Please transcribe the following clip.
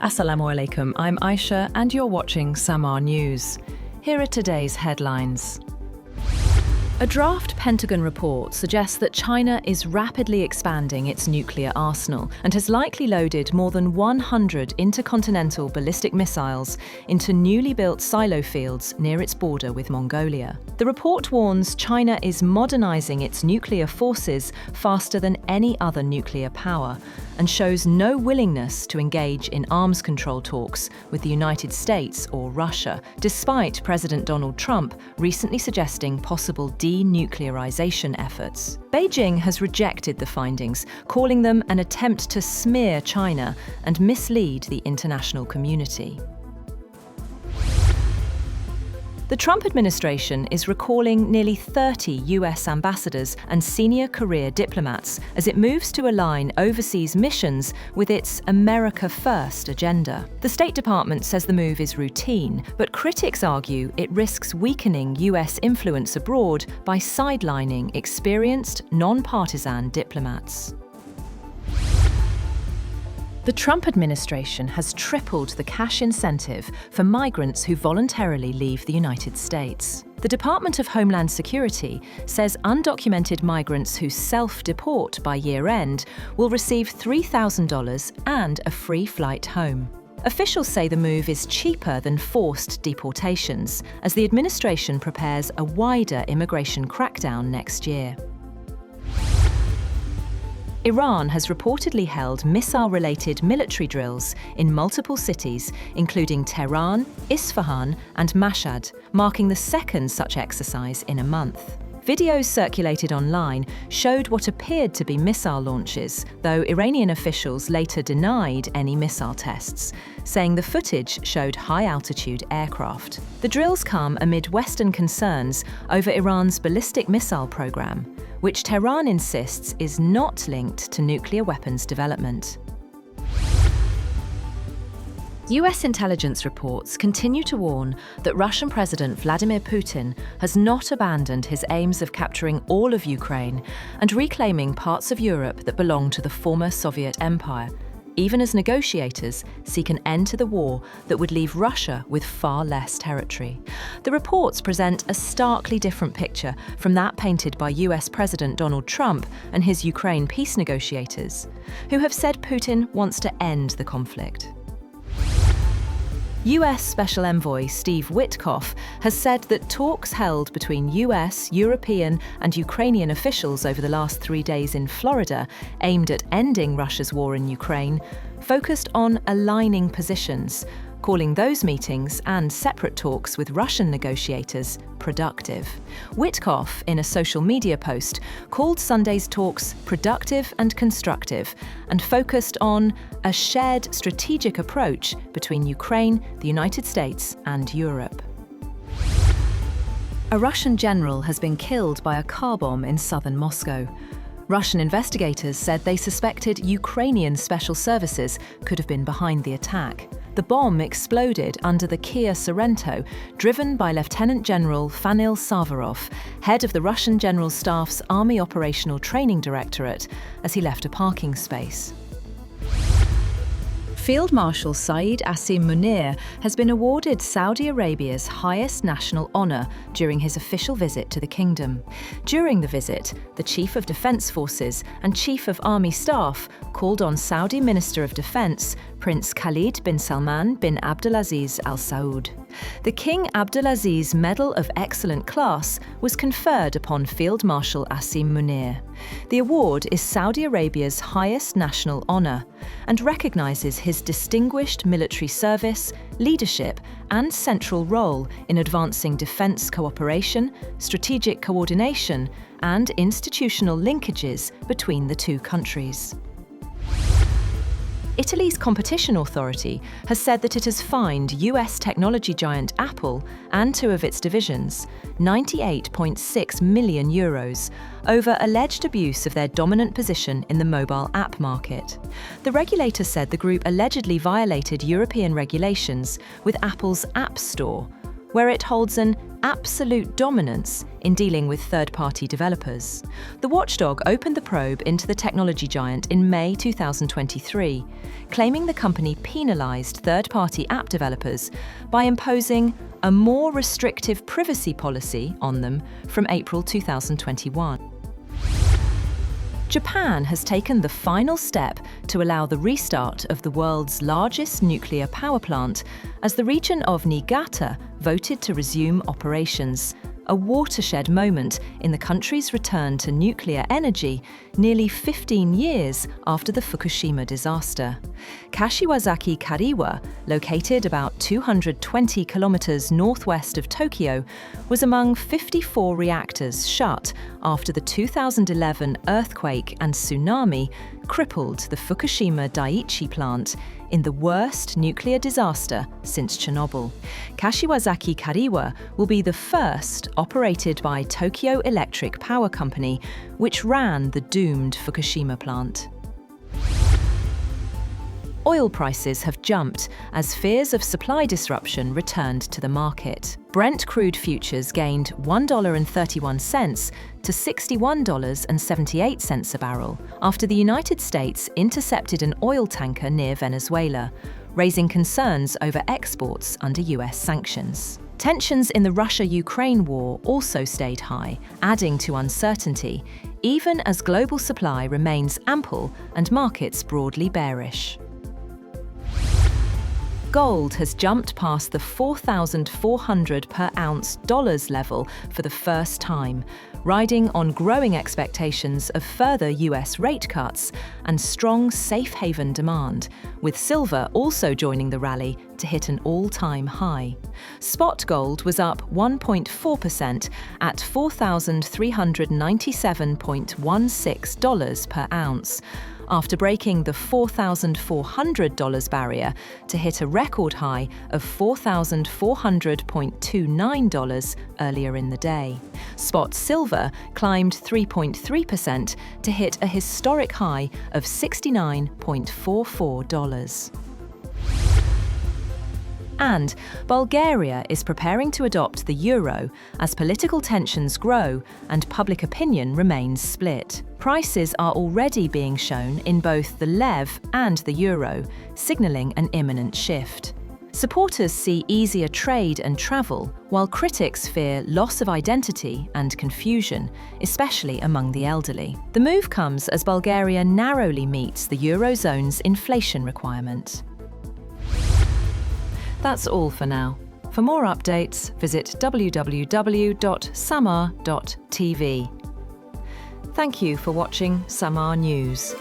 Assalamu alaikum, I'm Aisha and you're watching Samaa News. Here are today's headlines. A draft Pentagon report suggests that China is rapidly expanding its nuclear arsenal and has likely loaded more than 100 intercontinental ballistic missiles into newly built silo fields near its border with Mongolia. The report warns China is modernizing its nuclear forces faster than any other nuclear power and shows no willingness to engage in arms control talks with the United States or Russia, despite President Donald Trump recently suggesting possible de-nuclearization efforts. Beijing has rejected the findings, calling them an attempt to smear China and mislead the international community. The Trump administration is recalling nearly 30 US ambassadors and senior career diplomats as it moves to align overseas missions with its America First agenda. The State Department says the move is routine, but critics argue it risks weakening US influence abroad by sidelining experienced, non-partisan diplomats. The Trump administration has tripled the cash incentive for migrants who voluntarily leave the United States. The Department of Homeland Security says undocumented migrants who self-deport by year-end will receive $3,000 and a free flight home. Officials say the move is cheaper than forced deportations, as the administration prepares a wider immigration crackdown next year. Iran has reportedly held missile-related military drills in multiple cities, including Tehran, Isfahan, and Mashhad, marking the second such exercise in a month. Videos circulated online showed what appeared to be missile launches, though Iranian officials later denied any missile tests, saying the footage showed high-altitude aircraft. The drills come amid Western concerns over Iran's ballistic missile program, which Tehran insists is not linked to nuclear weapons development. US intelligence reports continue to warn that Russian President Vladimir Putin has not abandoned his aims of capturing all of Ukraine and reclaiming parts of Europe that belong to the former Soviet Empire, even as negotiators seek an end to the war that would leave Russia with far less territory. The reports present a starkly different picture from that painted by US President Donald Trump and his Ukraine peace negotiators, who have said Putin wants to end the conflict. US Special Envoy Steve Witkoff has said that talks held between US, European, and Ukrainian officials over the last 3 days in Florida, aimed at ending Russia's war in Ukraine, focused on aligning positions, calling those meetings and separate talks with Russian negotiators productive. Witkoff, in a social media post, called Sunday's talks productive and constructive and focused on a shared strategic approach between Ukraine, the United States, and Europe. A Russian general has been killed by a car bomb in southern Moscow. Russian investigators said they suspected Ukrainian special services could have been behind the attack. The bomb exploded under the Kia Sorento, driven by Lieutenant General Fanil Savarov, head of the Russian General Staff's Army Operational Training Directorate, as he left a parking space. Field Marshal Saeed Asim Munir has been awarded Saudi Arabia's highest national honour during his official visit to the kingdom. During the visit, the Chief of Defence Forces and Chief of Army Staff called on Saudi Minister of Defence, Prince Khalid bin Salman bin Abdulaziz Al Saud. The King Abdulaziz Medal of Excellent Class was conferred upon Field Marshal Asim Munir. The award is Saudi Arabia's highest national honour and recognises his distinguished military service, leadership and central role in advancing defence cooperation, strategic coordination and institutional linkages between the two countries. Italy's competition authority has said that it has fined US technology giant Apple and two of its divisions €98.6 million over alleged abuse of their dominant position in the mobile app market. The regulator said the group allegedly violated European regulations with Apple's App Store, where it holds an absolute dominance in dealing with third-party developers. The watchdog opened the probe into the technology giant in May 2023, claiming the company penalized third-party app developers by imposing a more restrictive privacy policy on them from April 2021. Japan has taken the final step to allow the restart of the world's largest nuclear power plant as the region of Niigata voted to resume operations, a watershed moment in the country's return to nuclear energy nearly 15 years after the Fukushima disaster. Kashiwazaki Kariwa, located about 220 kilometers northwest of Tokyo, was among 54 reactors shut after the 2011 earthquake and tsunami crippled the Fukushima Daiichi plant in the worst nuclear disaster since Chernobyl. Kashiwazaki Kariwa will be the first operated by Tokyo Electric Power Company, which ran the doomed Fukushima plant. Oil prices have jumped as fears of supply disruption returned to the market. Brent crude futures gained $1.31 to $61.78 a barrel after the United States intercepted an oil tanker near Venezuela, raising concerns over exports under US sanctions. Tensions in the Russia-Ukraine war also stayed high, adding to uncertainty, even as global supply remains ample and markets broadly bearish. Gold has jumped past the $4,400 per ounce dollars level for the first time, riding on growing expectations of further US rate cuts and strong safe haven demand, with silver also joining the rally to hit an all-time high. Spot gold was up 1.4% at $4,397.16 per ounce, after breaking the $4,400 barrier to hit a record high of $4,400.29 earlier in the day. Spot silver climbed 3.3% to hit a historic high of $69.44. And Bulgaria is preparing to adopt the euro as political tensions grow and public opinion remains split. Prices are already being shown in both the lev and the euro, signalling an imminent shift. Supporters see easier trade and travel, while critics fear loss of identity and confusion, especially among the elderly. The move comes as Bulgaria narrowly meets the Eurozone's inflation requirement. That's all for now. For more updates, visit www.samaa.tv. Thank you for watching Samaa News.